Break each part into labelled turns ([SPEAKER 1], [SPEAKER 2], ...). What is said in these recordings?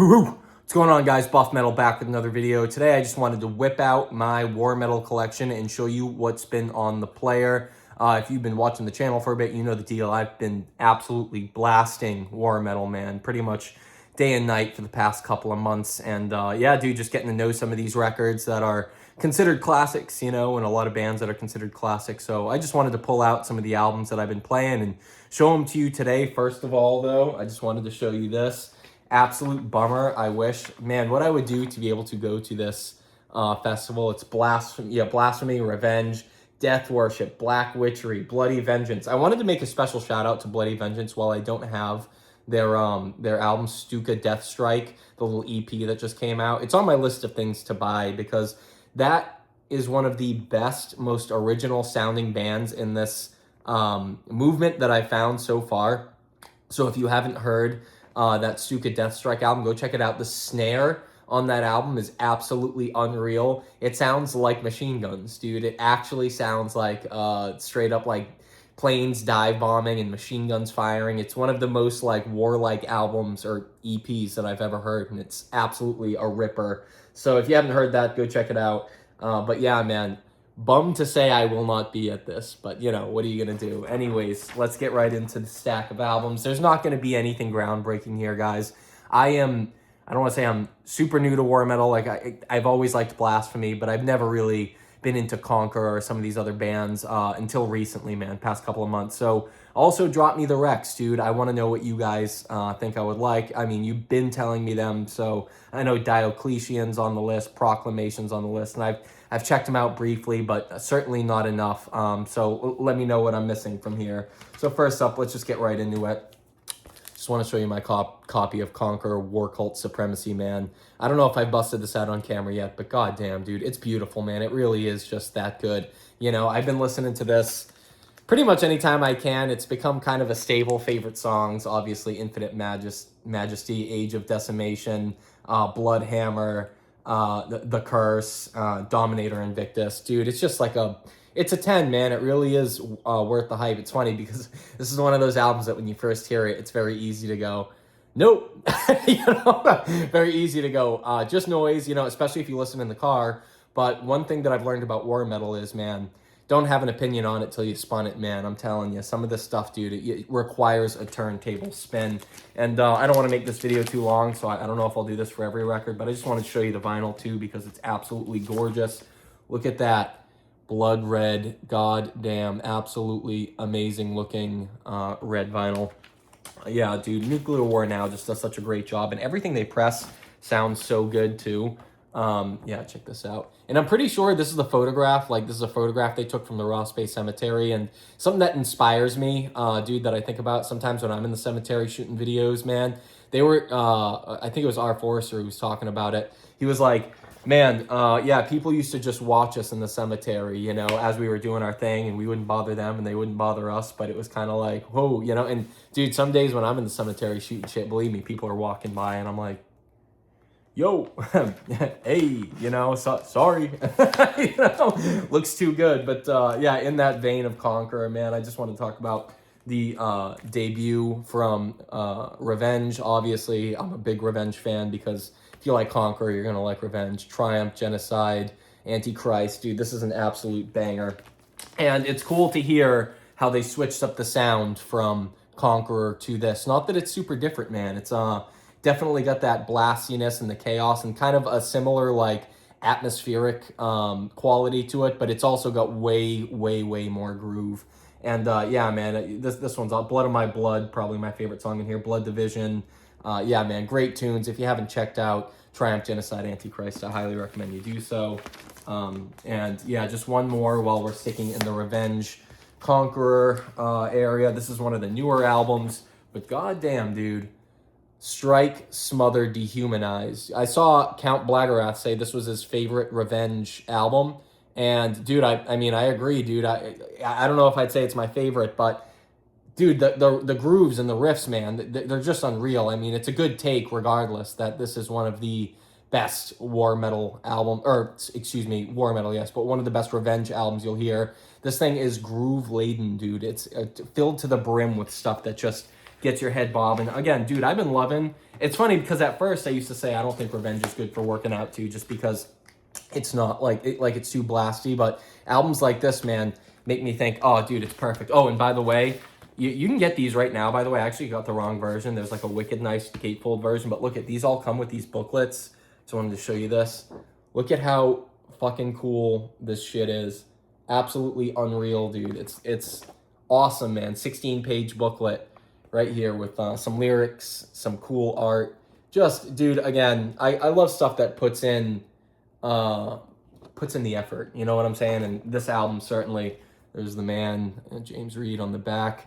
[SPEAKER 1] What's going on, guys? Buff Metal back with another video. Today I just wanted to whip out my War Metal collection and show you what's been on the player. If you've been watching the channel for a bit, you know the deal. I've been absolutely blasting War Metal, man, pretty much day and night for the past couple of months. And yeah, dude, just getting to know some of these records that are considered classics, you know, and a lot of bands that are considered classics. So I just wanted to pull out some of the albums that I've been playing and show them to you today. First of all, though, I just wanted to show you this. Absolute bummer. I wish, man, what I would do to be able to go to this festival. It's Blasphemy, Revenge, Death Worship, Black Witchery, Bloody Vengeance. I wanted to make a special shout out to Bloody Vengeance while I don't have their album Stuka Death Strike, the little EP that just came out. It's on my list of things to buy because that is one of the best, most original sounding bands in this movement that I found so far. So if you haven't heard that Stuka Death Strike album, go check it out. The snare on that album is absolutely unreal. It sounds like machine guns, dude. It actually sounds like straight up like planes dive bombing and machine guns firing. It's one of the most like warlike albums or EPs that I've ever heard, and it's absolutely a ripper. So if you haven't heard that, go check it out. But yeah, man, bummed to say I will not be at this, but you know, what are you gonna do? Anyways, let's get right into the stack of albums. There's not gonna be anything groundbreaking here, guys. I don't want to say I'm super new to War Metal. Like I've always liked Blasphemy, but I've never really been into Conqueror or some of these other bands until recently, man, past couple of months. So also drop me the Rex, dude. I want to know what you guys think I would like. I mean, you've been telling me them, so I know Diocletian's on the list, Proclamation's on the list, and I've checked them out briefly, but certainly not enough. So let me know what I'm missing from here. So first up, let's just get right into it. Just want to show you my copy of Conqueror War Cult Supremacy, man. I don't know if I busted this out on camera yet, but goddamn, dude, it's beautiful, man. It really is just that good. You know, I've been listening to this pretty much anytime I can. It's become kind of a staple favorite songs. Obviously, Infinite Majesty, Age of Decimation, Bloodhammer, the Curse, Dominator Invictus. Dude, it's just like it's a 10, man. It really is worth the hype. It's funny because this is one of those albums that when you first hear it, it's very easy to go, nope. You know, very easy to go, just noise, you know, especially if you listen in the car. But one thing that I've learned about War Metal is, man, don't have an opinion on it till you spun it, man. I'm telling you, some of this stuff, dude, it requires a turntable spin. And I don't want to make this video too long, so I don't know if I'll do this for every record, but I just wanted to show you the vinyl, too, because it's absolutely gorgeous. Look at that. Blood red, goddamn, absolutely amazing looking red vinyl. Yeah, dude, Nuclear War Now just does such a great job, and everything they press sounds so good too. Yeah, check this out. And I'm pretty sure this is the photograph, like this is a photograph they took from the Ross Bay Cemetery, and something that inspires me, dude, that I think about sometimes when I'm in the cemetery shooting videos, man. They were, I think it was R. Forrester who was talking about it. He was like, man, yeah, people used to just watch us in the cemetery, you know, as we were doing our thing, and we wouldn't bother them and they wouldn't bother us, but it was kind of like, whoa, you know. And dude, some days when I'm in the cemetery shooting shit, believe me, people are walking by and I'm like, yo, hey, you know, sorry, you know, looks too good. But yeah, in that vein of Conqueror, man, I just want to talk about the debut from Revenge. Obviously, I'm a big Revenge fan because if you like Conqueror, you're going to like Revenge. Triumph, Genocide, Antichrist. Dude, this is an absolute banger. And it's cool to hear how they switched up the sound from Conqueror to this. Not that it's super different, man. It's definitely got that blastiness and the chaos and kind of a similar, like, atmospheric quality to it, but it's also got way, way, way more groove. And yeah, man, this one's Blood of My Blood, probably my favorite song in here. Blood Division. Yeah, man, great tunes. If you haven't checked out Triumph, Genocide, Antichrist, I highly recommend you do so. And yeah, just one more while we're sticking in the Revenge Conqueror area. This is one of the newer albums, but goddamn, dude. Strike, Smother, Dehumanize. I saw Count Blagorath say this was his favorite Revenge album. And dude, I mean, I agree, dude. I don't know if I'd say it's my favorite, but dude, the grooves and the riffs, man, they're just unreal. I mean, it's a good take regardless that this is one of the best War Metal album, or excuse me, War Metal, yes, but one of the best Revenge albums you'll hear. This thing is groove laden, dude. It's filled to the brim with stuff that just gets your head bobbing. Again, dude, I've been loving. It's funny because at first I used to say I don't think Revenge is good for working out too, just because it's not like it's too blasty. But albums like this, man, make me think, oh, dude, it's perfect. Oh, and by the way, you can get these right now. By the way, I actually got the wrong version. There's like a wicked nice gatefold version, but look at these. All come with these booklets. So I wanted to show you this. Look at how fucking cool this shit is. Absolutely unreal, dude. It's awesome, man. 16-page booklet right here with some lyrics, some cool art. Just, dude, again, I love stuff that puts in the effort. You know what I'm saying? And this album certainly, there's the man, James Reed on the back.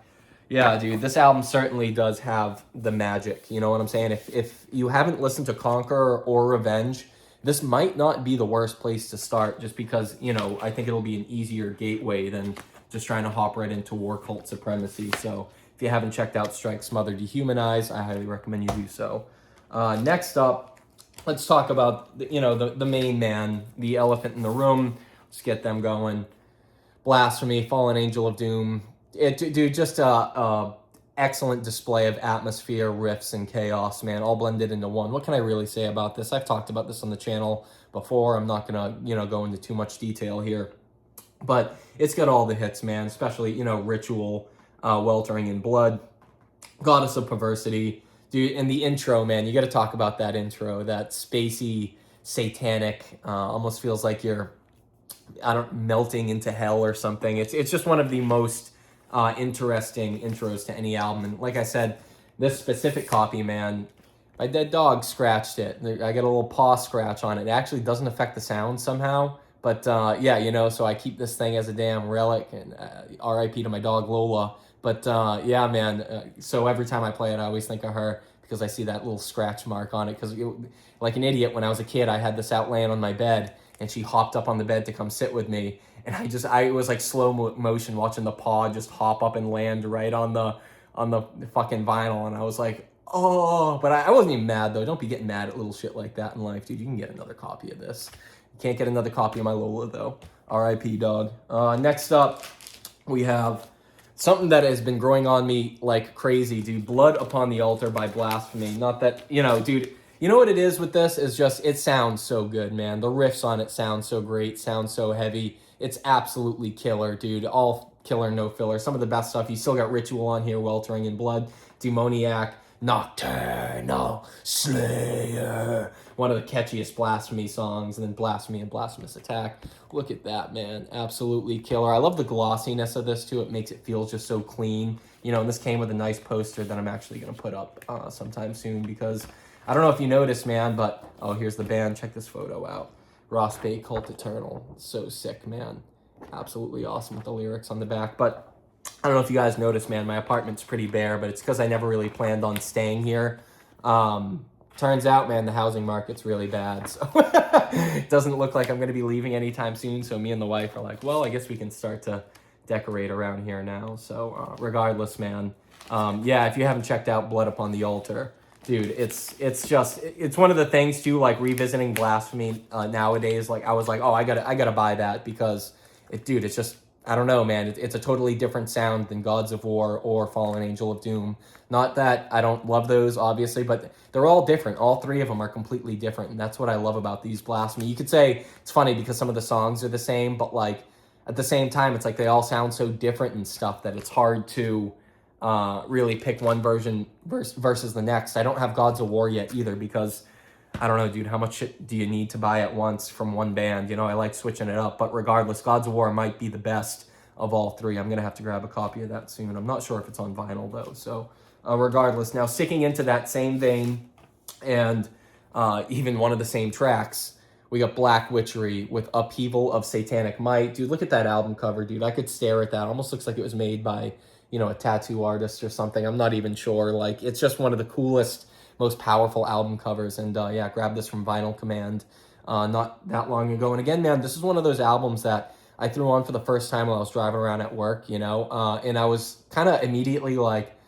[SPEAKER 1] Yeah, dude, this album certainly does have the magic. You know what I'm saying? If you haven't listened to Conqueror or Revenge, this might not be the worst place to start, just because, you know, I think it'll be an easier gateway than just trying to hop right into War Cult Supremacy. So if you haven't checked out Strike, Smother, Dehumanize, I highly recommend you do so. Next up, let's talk about, the main man, the elephant in the room. Let's get them going. Blasphemy, Fallen Angel of Doom. Dude, just a excellent display of atmosphere, riffs, and chaos, man, all blended into one. What can I really say about this? I've talked about this on the channel before. I'm not gonna, go into too much detail here, but it's got all the hits, man, especially, Ritual, Weltering in Blood, Goddess of Perversity, dude, and the intro, man, you got to talk about that intro, that spacey, satanic, almost feels like you're, melting into hell or something. It's just one of the most interesting intros to any album. And like I said, this specific copy, man, my dead dog scratched it. I got a little paw scratch on it. It actually doesn't affect the sound somehow. But yeah, so I keep this thing as a damn relic, and RIP to my dog Lola. But yeah, man, so every time I play it, I always think of her because I see that little scratch mark on it. Because like an idiot, when I was a kid, I had this out laying on my bed, and she hopped up on the bed to come sit with me. And I was like slow motion watching the paw just hop up and land right on the fucking vinyl. And I was like, oh, but I wasn't even mad though. Don't be getting mad at little shit like that in life, dude. You can get another copy of this. You can't get another copy of my Lola though. RIP, dog. Next up, we have something that has been growing on me like crazy, dude. Blood Upon the Altar by Blasphemy. Not that, dude, you know what it is with this? Is just, it sounds so good, man. The riffs on it sound so great, sound so heavy. It's absolutely killer, dude. All killer, no filler. Some of the best stuff. You still got Ritual on here, Weltering in Blood, Demoniac, Nocturnal Slayer. One of the catchiest Blasphemy songs, and then Blasphemy and Blasphemous Attack. Look at that, man. Absolutely killer. I love the glossiness of this, too. It makes it feel just so clean. And this came with a nice poster that I'm actually going to put up sometime soon, because I don't know if you noticed, man, but, oh, here's the band. Check this photo out. Ross Bay, Cult Eternal. So sick, man. Absolutely awesome with the lyrics on the back. But I don't know if you guys noticed, man, my apartment's pretty bare, but it's because I never really planned on staying here. Turns out, man, the housing market's really bad. So it doesn't look like I'm going to be leaving anytime soon. So me and the wife are like, well, I guess we can start to decorate around here now. So regardless, man, yeah, if you haven't checked out Blood Upon the Altar, dude, it's one of the things too, like revisiting Blasphemy nowadays. Like I was like, oh, I gotta buy that because it's just, I don't know, man. It's a totally different sound than Gods of War or Fallen Angel of Doom. Not that I don't love those, obviously, but they're all different. All three of them are completely different, and that's what I love about these Blasphemy. You could say it's funny because some of the songs are the same, but like at the same time, it's like they all sound so different and stuff that it's hard to really pick one version versus the next. I don't have Gods of War yet either because I don't know, dude, how much shit do you need to buy at once from one band? I like switching it up, but regardless, Gods of War might be the best of all three. I'm going to have to grab a copy of that soon. I'm not sure if it's on vinyl though. So regardless, now sticking into that same vein and even one of the same tracks, we got Black Witchery with Upheaval of Satanic Might. Dude, look at that album cover, dude. I could stare at that. Almost looks like it was made by, a tattoo artist or something. I'm not even sure. Like, it's just one of the coolest, most powerful album covers. And yeah, grabbed this from Vinyl Command not that long ago. And again, man, this is one of those albums that I threw on for the first time while I was driving around at work, and I was kind of immediately like,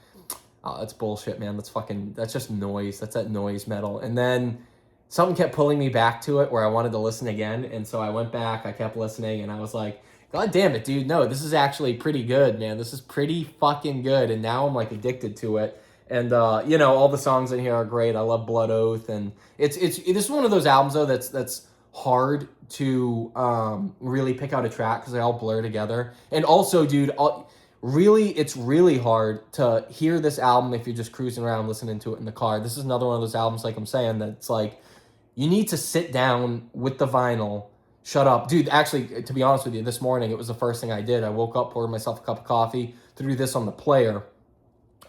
[SPEAKER 1] oh, that's bullshit, man. That's just noise. That's that noise metal. And then something kept pulling me back to it where I wanted to listen again. And so I went back, I kept listening, and I was like, God damn it, dude. No, this is actually pretty good, man. This is pretty fucking good. And now I'm like addicted to it. And you know, all the songs in here are great. I love Blood Oath, and this is one of those albums though that's hard to really pick out a track because they all blur together. And also, dude, really, it's really hard to hear this album if you're just cruising around listening to it in the car. This is another one of those albums, like I'm saying, that's like you need to sit down with the vinyl. Shut up. Dude, actually, to be honest with you, this morning, it was the first thing I did. I woke up, poured myself a cup of coffee, threw this on the player,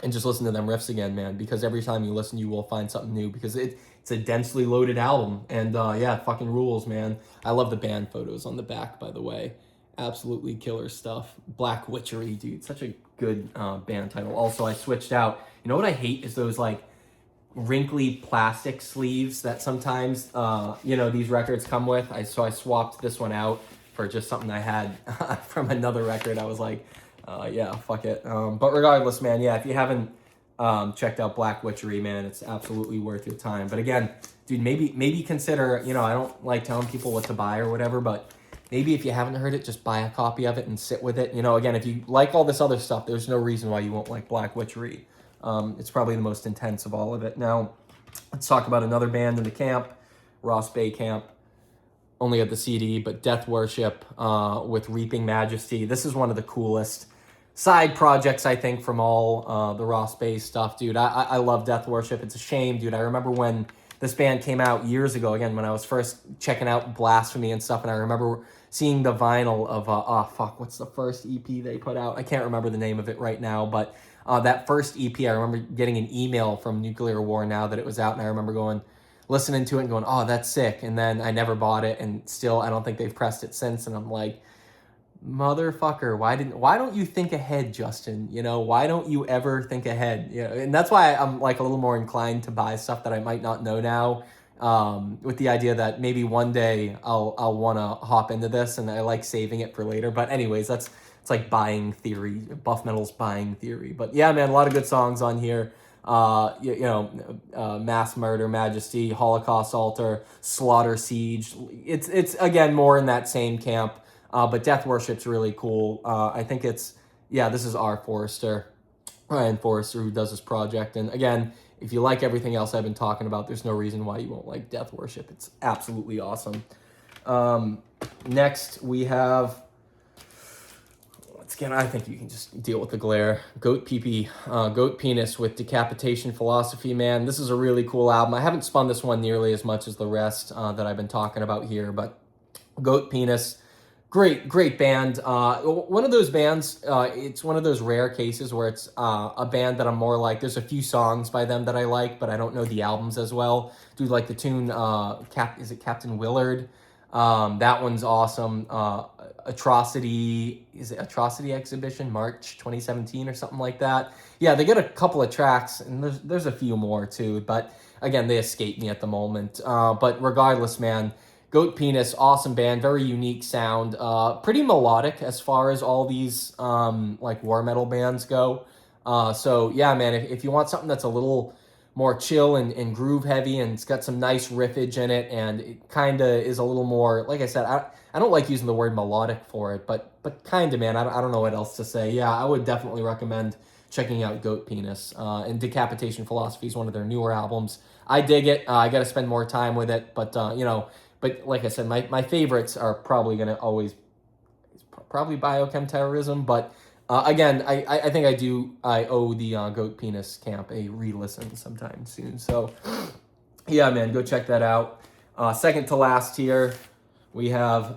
[SPEAKER 1] and just listen to them riffs again, man, because every time you listen, you will find something new, because it's a densely loaded album, and yeah, it fucking rules, man. I love the band photos on the back, by the way. Absolutely killer stuff. Black Witchery, dude, such a good band title. Also, I switched out, you know what I hate is those, like, wrinkly plastic sleeves that sometimes, you know, these records come with. So I swapped this one out for just something I had from another record. I was like, yeah, fuck it. But regardless, man, yeah, if you haven't checked out Black Witchery, man, it's absolutely worth your time. But again, dude, maybe consider, you know, I don't like telling people what to buy or whatever, but maybe if you haven't heard it, just buy a copy of it and sit with it. You know, again, if you like all this other stuff, there's no reason why you won't like Black Witchery. It's probably the most intense of all of it. Now, let's talk about another band in the camp, Ross Bay Camp. Only at the CD, but Death Worship with Reaping Majesty. This is one of the coolest side projects, I think, from all the Ross Bay stuff, dude. I love Death Worship. It's a shame, dude. I remember when this band came out years ago, again, when I was first checking out Blasphemy and stuff, and I remember seeing the vinyl of, what's the first EP they put out? I can't remember the name of it right now, but that first EP, I remember getting an email from Nuclear War Now that it was out, and I remember listening to it and going, oh, that's sick. And then I never bought it, and still I don't think they've pressed it since. And I'm like, motherfucker, why don't you think ahead, Justin? You know, why don't you ever think ahead? You know, and that's why I'm like a little more inclined to buy stuff that I might not know now, with the idea that maybe one day I'll want to hop into this, and I like saving it for later. But anyways, it's like buying theory, Buff Metal's buying theory. But yeah, man, a lot of good songs on here. Mass Murder, Majesty, Holocaust Altar, Slaughter Siege. It's again more in that same camp. But Death Worship's really cool. I think this is Ryan Forrester, who does this project. And again, if you like everything else I've been talking about, there's no reason why you won't like Death Worship. It's absolutely awesome. Next, we have, I think you can just deal with the glare. Goat Penis with Decapitation Philosophy, man. This is a really cool album. I haven't spun this one nearly as much as the rest that I've been talking about here, but Goat Penis, great band. One of those bands, it's one of those rare cases where it's a band that I'm more like, there's a few songs by them that I like, but I don't know the albums as well. Dude, like the tune, is it Captain Willard? That one's awesome. Atrocity Exhibition, March 2017 or something like that. Yeah, they get a couple of tracks, and there's a few more too, but again, they escape me at the moment. But regardless, man, Goat Penis, awesome band, very unique sound, pretty melodic as far as all these like war metal bands go. So yeah, man, if you want something that's a little more chill and groove heavy, and it's got some nice riffage in it, and it kind of is a little more, like I said, I don't like using the word melodic for it, but kind of, man, I don't know what else to say. Yeah, I would definitely recommend checking out Goat Penis. And Decapitation Philosophy is one of their newer albums. I dig it. I got to spend more time with it, but but like I said, my favorites are probably going to always, probably Biochem Terrorism, but again, I think I owe the Goat Penis camp a re-listen sometime soon. So yeah, man, go check that out. Second to last here, we have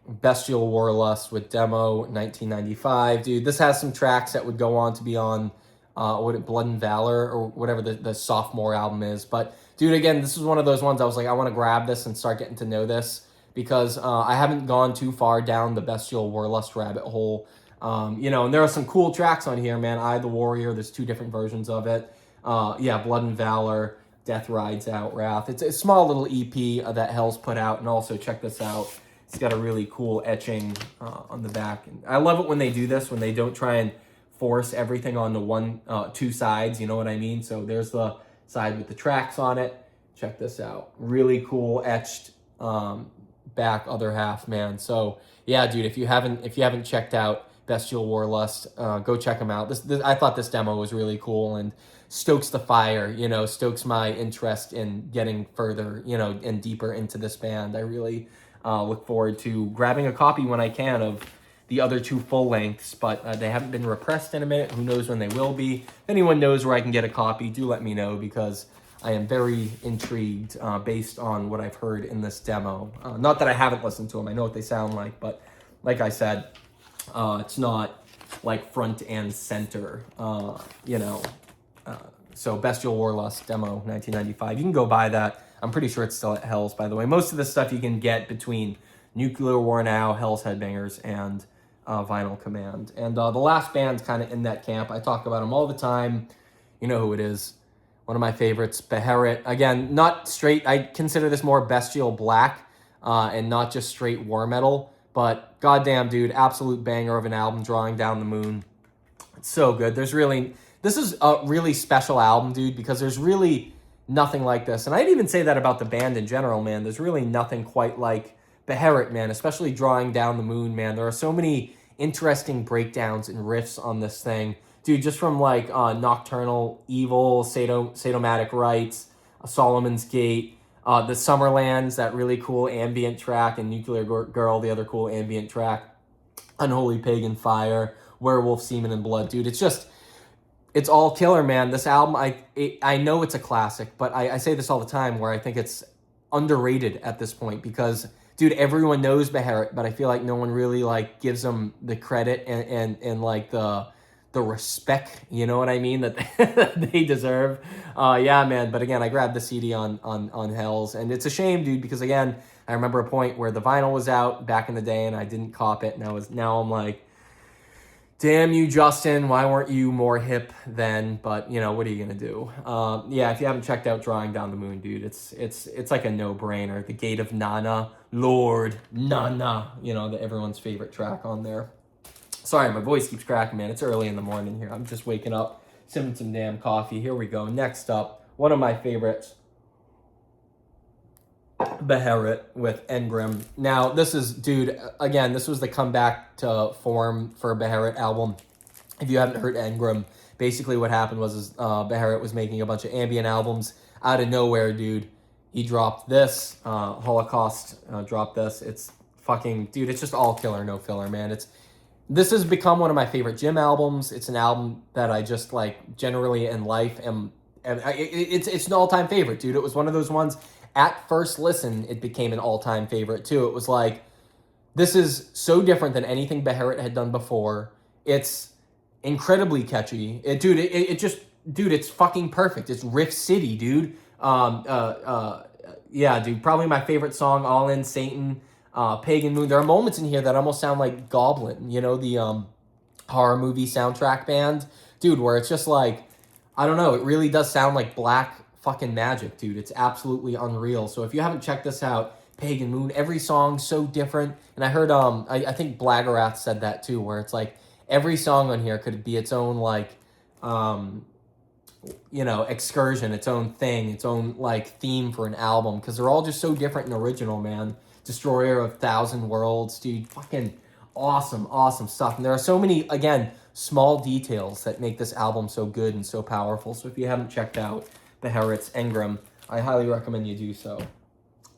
[SPEAKER 1] Bestial Warlust with Demo 1995. Dude, this has some tracks that would go on to be on Blood and Valor, or whatever the sophomore album is. But dude, again, this is one of those ones I was like, I want to grab this and start getting to know this, because I haven't gone too far down the Bestial Warlust rabbit hole. And there are some cool tracks on here, man. I, the Warrior, there's 2 different versions of it. Blood and Valor, Death Rides Out, Wrath. It's a small little EP that Hell's put out, and also check this out. It's got a really cool etching on the back. And I love it when they do this, when they don't try and force everything onto 2 sides, you know what I mean? So there's the side with the tracks on it. Check this out. Really cool etched back other half, man. So yeah, dude, if you haven't checked out Bestial Warlust. Go check them out. This I thought this demo was really cool and stokes the fire, you know, stokes my interest in getting further, you know, and deeper into this band. I really look forward to grabbing a copy when I can of the other 2 full lengths, but they haven't been repressed in a minute. Who knows when they will be? If anyone knows where I can get a copy, do let me know, because I am very intrigued based on what I've heard in this demo. Not that I haven't listened to them. I know what they sound like, but like I said, it's not like front and center, you know. So Bestial Warlust demo 1995. You can go buy that. I'm pretty sure it's still at Hell's, by the way. Most of this stuff you can get between Nuclear War Now, Hell's Headbangers, and Vinyl Command. And the last band's kind of in that camp. I talk about them all the time. You know who it is. One of my favorites, Beherit. Again, not straight. I consider this more bestial black and not just straight war metal. But goddamn, dude, absolute banger of an album, Drawing Down the Moon. It's so good. This is a really special album, dude, because there's really nothing like this. And I'd even say that about the band in general, man. There's really nothing quite like Beherit, man, especially Drawing Down the Moon, man. There are so many interesting breakdowns and riffs on this thing. Dude, just from like Nocturnal Evil, Sadomatic Rites, Solomon's Gate, the Summerlands, that really cool ambient track, and Nuclear Girl, the other cool ambient track, Unholy Pagan Fire, Werewolf, Semen, and Blood. Dude, it's all killer, man. This album, I know it's a classic, but I say this all the time where I think it's underrated at this point because, dude, everyone knows Beherit, but I feel like no one really like gives them the credit and like the respect, you know what I mean, that they deserve. Yeah, man. But again, I grabbed the CD on Hell's, and it's a shame, dude, because again, I remember a point where the vinyl was out back in the day and I didn't cop it, and now I'm like, damn you, Justin, why weren't you more hip then? But, you know, what are you going to do? Yeah, if you haven't checked out Drawing Down the Moon, dude, it's like a no-brainer. The Gate of Nana, Lord Nana, you know, everyone's favorite track on there. Sorry, my voice keeps cracking, man. It's early in the morning here. I'm just waking up, sipping some damn coffee. Here we go. Next up, one of my favorites, Beherit with Engrim. Now, this is, dude, again, this was the comeback to form for a Beherit album. If you haven't heard Engrim, basically what happened was Beherit was making a bunch of ambient albums. Out of nowhere, dude, he dropped this. Holocaust dropped this. It's fucking, dude, it's just all killer, no filler, man. This has become one of my favorite gym albums. It's an album that I just, like, generally in life it's an all-time favorite, dude. It was one of those ones, at first listen, it became an all-time favorite, too. It was like, this is so different than anything Beherit had done before. It's incredibly catchy. Dude, it's fucking perfect. It's Riff City, dude. Yeah, dude, probably my favorite song, All In Satan, Pagan Moon. There are moments in here that almost sound like Goblin, you know, the horror movie soundtrack band, dude, where it's just like, I don't know, it really does sound like black fucking magic, dude. It's absolutely unreal. So if you haven't checked this out, Pagan Moon, every song so different. And I heard, I think Blagarath said that too, where it's like every song on here could be its own, like, you know, excursion, its own thing, its own, like, theme for an album, because they're all just so different and original, man. Destroyer of Thousand Worlds, dude, fucking awesome stuff. And there are so many, again, small details that make this album so good and so powerful. So if you haven't checked out Beherit's Engrim, I highly recommend you do so.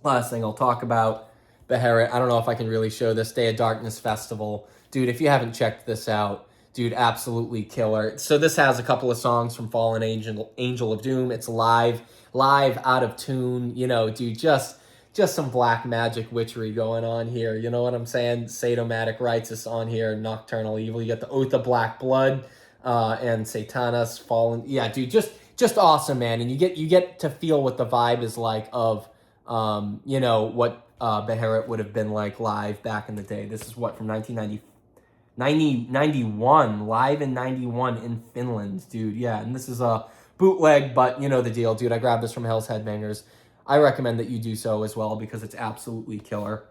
[SPEAKER 1] Last thing I'll talk about, Beherit, I don't know if I can really show this, Day of Darkness Festival. Dude, if you haven't checked this out, dude, absolutely killer. So this has a couple of songs from Fallen Angel of Doom. It's live, out of tune, you know, dude, just some black magic witchery going on here. You know what I'm saying? Sadomatic Rites is on here, Nocturnal Evil. You got the Oath of Black Blood and Satanas Fallen. Yeah, dude, just awesome, man. And you get to feel what the vibe is like of, you know, what Beherit would have been like live back in the day. This is what, from 91, live in 91 in Finland, dude. Yeah, and this is a bootleg, but you know the deal, dude. I grabbed this from Hell's Headbangers. I recommend that you do so as well because it's absolutely killer.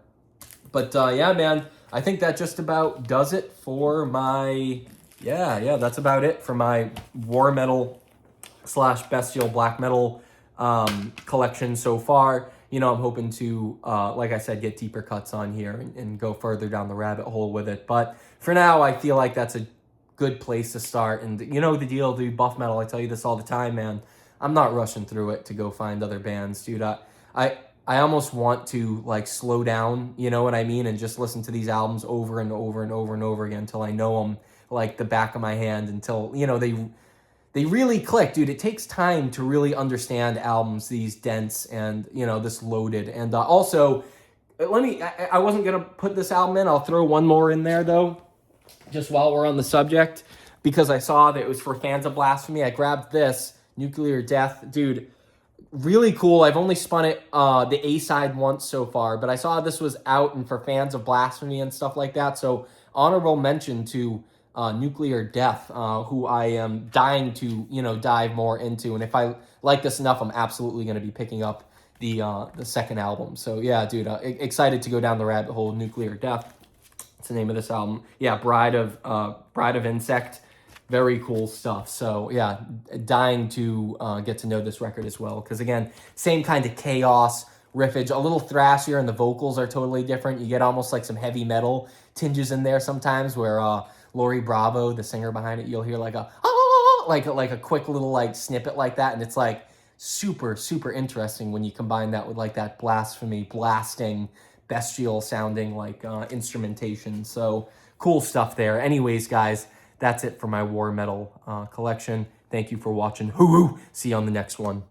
[SPEAKER 1] But yeah, man, I think that just about does it for my, yeah, that's about it for my war metal / bestial black metal collection so far. I'm hoping to, like I said, get deeper cuts on here and go further down the rabbit hole with it. But for now, I feel like that's a good place to start. And you know the deal, dude, buff metal, I tell you this all the time, man. I'm not rushing through it to go find other bands, dude. I almost want to like slow down, you know what I mean, and just listen to these albums over and over and over and over again until I know them like the back of my hand, until they really click, dude. It takes time to really understand albums these dense and this loaded. And also, I wasn't gonna put this album in. I'll throw one more in there though, just while we're on the subject, because I saw that it was for fans of Blasphemy. I grabbed this Nuclear Death, dude. Really cool. I've only spun it the A-side once so far, but I saw this was out and for fans of Blasphemy and stuff like that. So honorable mention to Nuclear Death, who I am dying to dive more into. And if I like this enough, I'm absolutely going to be picking up the second album. So yeah, dude, excited to go down the rabbit hole. Nuclear Death. It's the name of this album. Yeah, Bride of Insect. Very cool stuff. So yeah, dying to get to know this record as well. Because again, same kind of chaos, riffage, a little thrashier, and the vocals are totally different. You get almost like some heavy metal tinges in there sometimes, where Lori Bravo, the singer behind it, you'll hear like a quick little like snippet like that, and it's like super, super interesting when you combine that with like that Blasphemy, blasting, bestial sounding like instrumentation. So cool stuff there. Anyways, guys, that's it for my war metal collection. Thank you for watching. Hoo-hoo! See you on the next one.